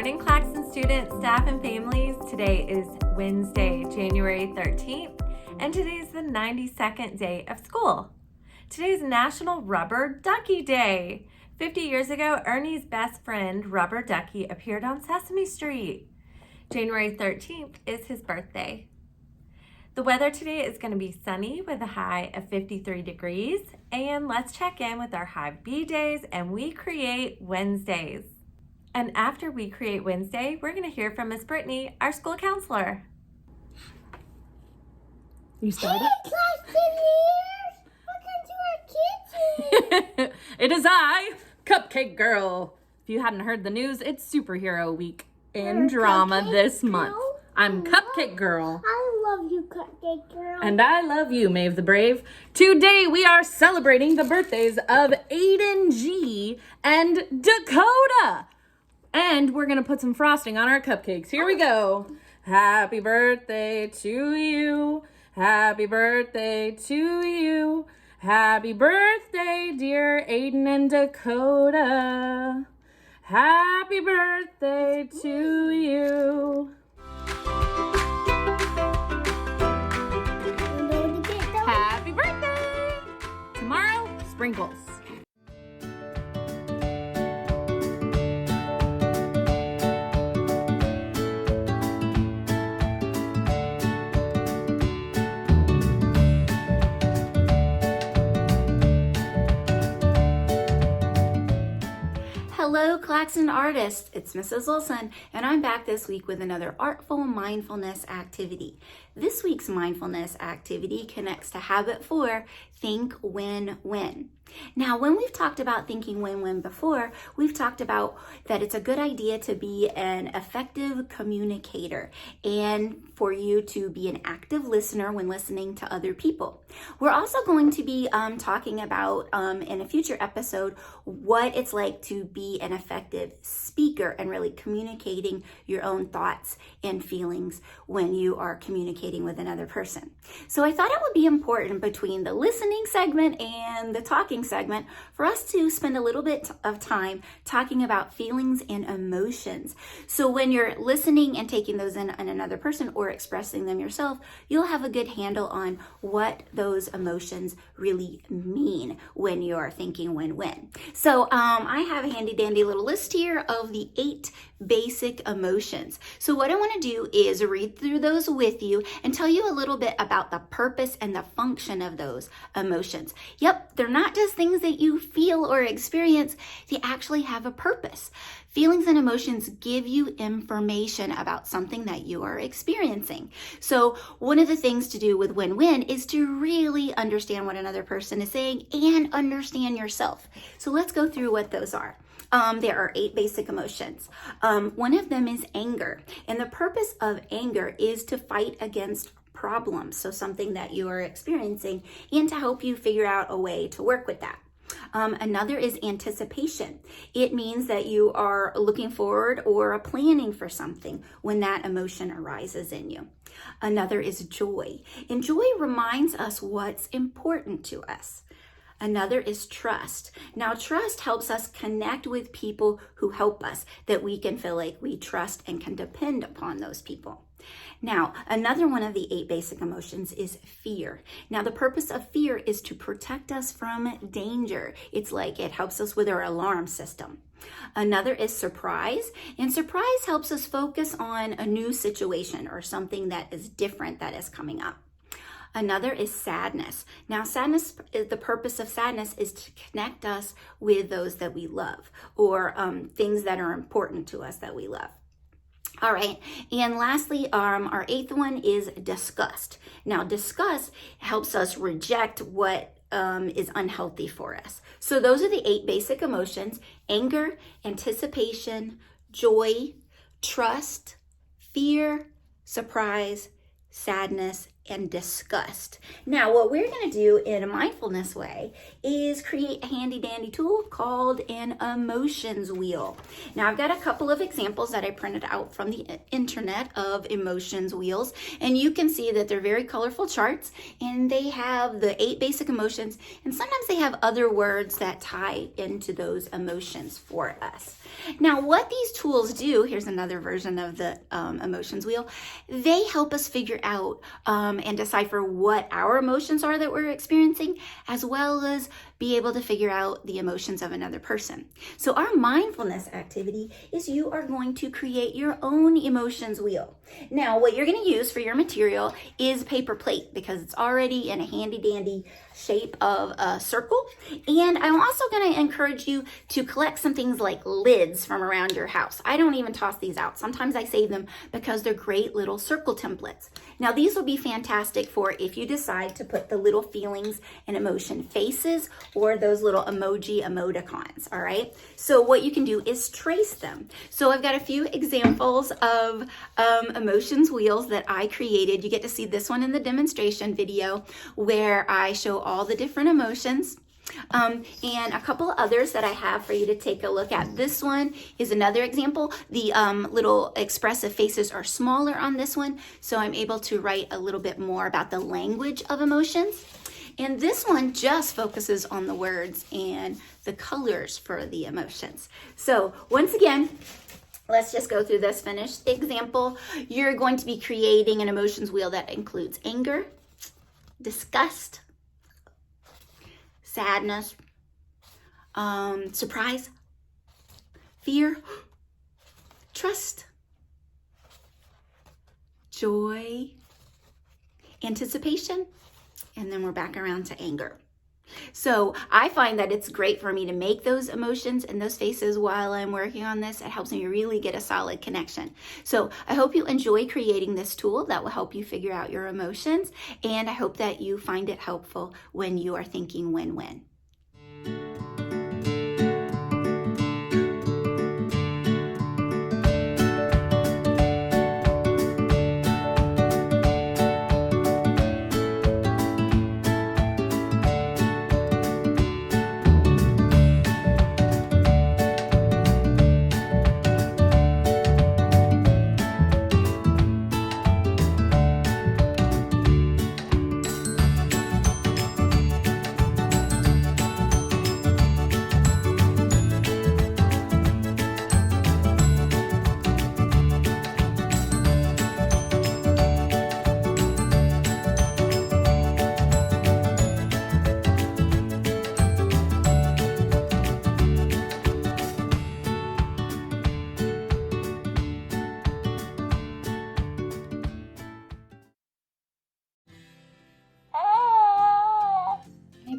morning, Claxton students, staff, and families. Today is Wednesday, January 13th, and today is the 92nd day of school. Today is National Rubber Ducky Day. 50 years ago, Ernie's best friend, Rubber Ducky, appeared on Sesame Street. January 13th is his birthday. The weather today is going to be sunny with a high of 53 degrees. And let's check in with our High B days and We Create Wednesdays. And after We Create Wednesday, we're going to hear from Miss Brittany, our school counselor. You started? Hey, Claxton here! Welcome to our kids' It is I, Cupcake Girl. If you hadn't heard the news, it's Superhero Week in drama this month. I'm Cupcake Girl. I love you, Cupcake Girl. And I love you, Maeve the Brave. Today we are celebrating the birthdays of Aiden G and Dakota. And we're going to put some frosting on our cupcakes. Here we go. Happy birthday to you. Happy birthday to you. Happy birthday, dear Aiden and Dakota. Happy birthday to you. Happy birthday! Tomorrow, sprinkles. Hello, Claxton artists. It's Mrs. Wilson, and I'm back this week with another artful mindfulness activity. This week's mindfulness activity connects to habit 4, think win-win. Now, when we've talked about thinking win-win before, we've talked about that it's a good idea to be an effective communicator and for you to be an active listener when listening to other people. We're also going to be talking about in a future episode what it's like to be an effective speaker and really communicating your own thoughts and feelings when you are communicating with another person. So I thought it would be important between the listening segment and the talking segment for us to spend a little bit of time talking about feelings and emotions. So when you're listening and taking those in on another person or expressing them yourself, you'll have a good handle on what those emotions really mean when you're thinking win-win. So I have a handy dandy little list here of the 8 basic emotions. So what I want to do is read through those with you and tell you a little bit about the purpose and the function of those emotions. Yep, they're not just things that you feel or experience, they actually have a purpose. Feelings and emotions give you information about something that you are experiencing. So one of the things to do with win-win is to really understand what another person is saying and understand yourself. So let's go through what those are. There are 8 basic emotions. One of them is anger. And the purpose of anger is to fight against problems. So something that you are experiencing and to help you figure out a way to work with that. Another is anticipation. It means that you are looking forward or planning for something when that emotion arises in you. Another is joy. And joy reminds us what's important to us. Another is trust. Now, trust helps us connect with people who help us, that we can feel like we trust and can depend upon those people. Now, another one of the 8 basic emotions is fear. Now, the purpose of fear is to protect us from danger. It's like it helps us with our alarm system. Another is surprise, and surprise helps us focus on a new situation or something that is different that is coming up. Another is sadness. Now, sadness, the purpose of sadness is to connect us with those that we love or things that are important to us that we love. All right, and lastly, our 8th one is disgust. Now, disgust helps us reject what is unhealthy for us. So those are the 8 basic emotions: anger, anticipation, joy, trust, fear, surprise, sadness, and disgust. Now, what we're going to do in a mindfulness way is create a handy dandy tool called an emotions wheel. Now, I've got a couple of examples that I printed out from the internet of emotions wheels, and you can see that they're very colorful charts, and they have the 8 basic emotions, and sometimes they have other words that tie into those emotions for us. Now, what these tools do, here's another version of the emotions wheel, they help us figure out and decipher what our emotions are that we're experiencing, as well as be able to figure out the emotions of another person. So our mindfulness activity is you are going to create your own emotions wheel. Now, what you're going to use for your material is paper plate, because it's already in a handy dandy shape of a circle. And I'm also going to encourage you to collect some things like lids from around your house. I don't even toss these out. Sometimes I save them because they're great little circle templates. Now, these will be fantastic for if you decide to put the little feelings and emotion faces or those little emoticons, all right? So what you can do is trace them. So I've got a few examples of emotions wheels that I created. You get to see this one in the demonstration video where I show all the different emotions. And a couple others that I have for you to take a look at. This one is another example. The little expressive faces are smaller on this one, so I'm able to write a little bit more about the language of emotions. And this one just focuses on the words and the colors for the emotions. So once again, let's just go through this finished example. You're going to be creating an emotions wheel that includes anger, disgust, sadness, surprise, fear, trust, joy, anticipation, and then we're back around to anger. So I find that it's great for me to make those emotions and those faces while I'm working on this. It helps me really get a solid connection. So I hope you enjoy creating this tool that will help you figure out your emotions, and I hope that you find it helpful when you are thinking win-win.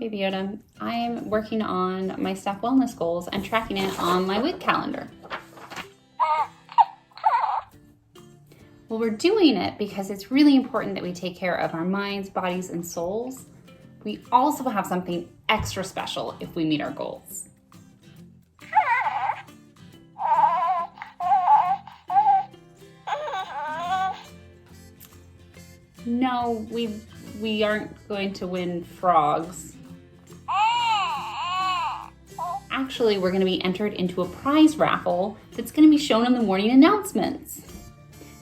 Baby Yoda. I'm working on my staff wellness goals and tracking it on my week calendar. Well, we're doing it because it's really important that we take care of our minds, bodies, and souls. We also have something extra special if we meet our goals. No, we aren't going to win frogs. Actually, we're going to be entered into a prize raffle that's going to be shown in the morning announcements.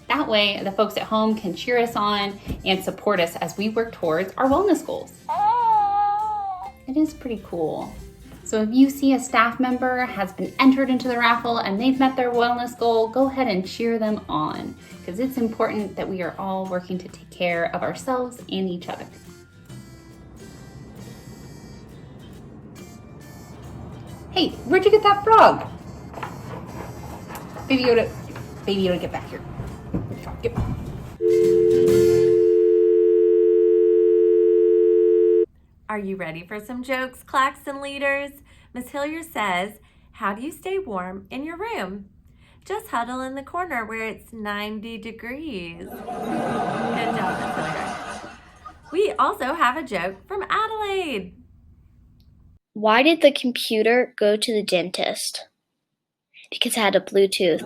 That way, the folks at home can cheer us on and support us as we work towards our wellness goals. It is pretty cool. So if you see a staff member has been entered into the raffle and they've met their wellness goal, go ahead and cheer them on, because it's important that we are all working to take care of ourselves and each other. Hey, where'd you get that frog? Baby Yoda, get back here. Get back. Are you ready for some jokes, Claxton leaders? Miss Hillier says, how do you stay warm in your room? Just huddle in the corner where it's 90 degrees. Good job, Miss Hillier. We also have a joke from Adelaide. Why did the computer go to the dentist? Because it had a Bluetooth.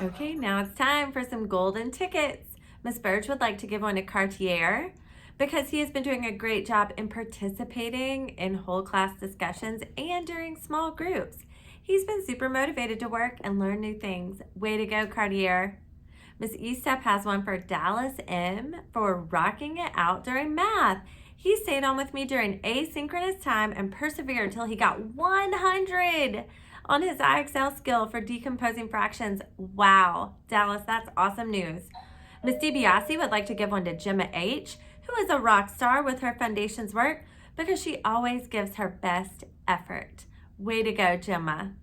Okay, now it's time for some golden tickets Miss Birch would like to give one to Cartier because he has been doing a great job in participating in whole class discussions and during small groups. He's been super motivated to work and learn new things. Way to go, Cartier. Miss Estep has one for Dallas M for rocking it out during math. He stayed on with me during asynchronous time and persevered until he got 100 on his IXL skill for decomposing fractions. Wow, Dallas, that's awesome news. Miss DiBiase would like to give one to Gemma H, who is a rock star with her foundations work because she always gives her best effort. Way to go, Gemma.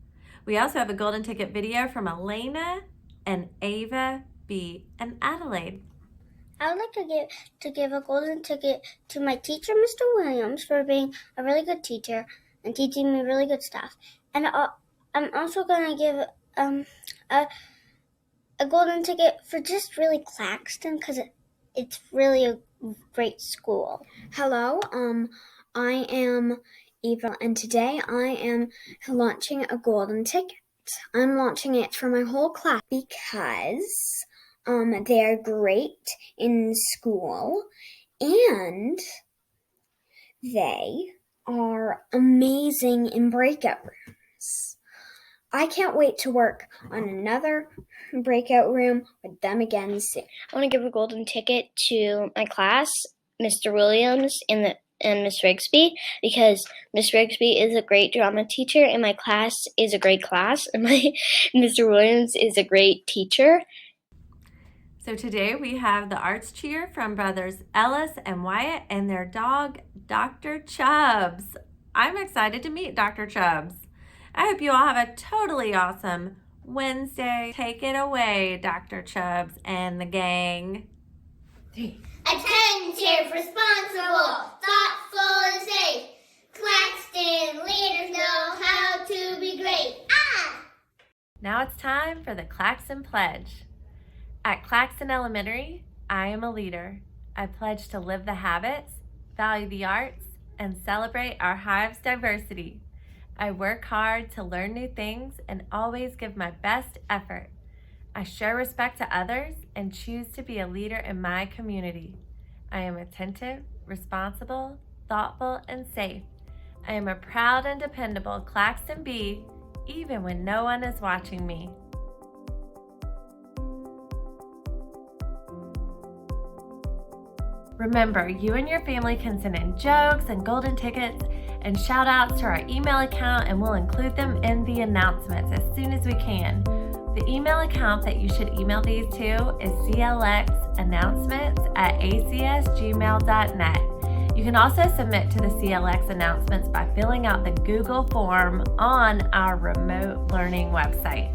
We also have a golden ticket video from Elena and Ava B and Adelaide. I would like to give a golden ticket to my teacher, Mr. Williams, for being a really good teacher and teaching me really good stuff. And I'm also going to give a golden ticket for just really Claxton because it's really a great school. Hello, I am Eva, and today I am launching a golden ticket. I'm launching it for my whole class because they're great in school and they are amazing in breakout rooms. I can't wait to work on another breakout room with them again soon. I want to give a golden ticket to my class, Mr. Williams and Miss Rigsby, because Miss Rigsby is a great drama teacher and my class is a great class and Mr. Williams is a great teacher. So today we have the arts cheer from brothers Ellis and Wyatt and their dog, Dr. Chubbs. I'm excited to meet Dr. Chubbs. I hope you all have a totally awesome Wednesday. Take it away, Dr. Chubbs and the gang. Attentive, responsible, thoughtful, and safe. Claxton leaders know how to be great. Now it's time for the Claxton Pledge. At Claxton Elementary, I am a leader. I pledge to live the habits, value the arts, and celebrate our hive's diversity. I work hard to learn new things and always give my best effort. I show respect to others and choose to be a leader in my community. I am attentive, responsible, thoughtful, and safe. I am a proud and dependable Claxton Bee, even when no one is watching me. Remember, you and your family can send in jokes and golden tickets and shout outs to our email account, and we'll include them in the announcements as soon as we can. The email account that you should email these to is clxannouncements@acsgmail.net. You can also submit to the CLX announcements by filling out the Google form on our remote learning website.